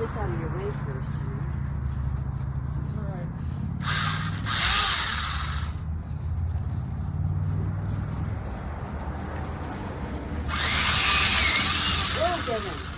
gets out of your way first, you know? It's alright. Go, Devin.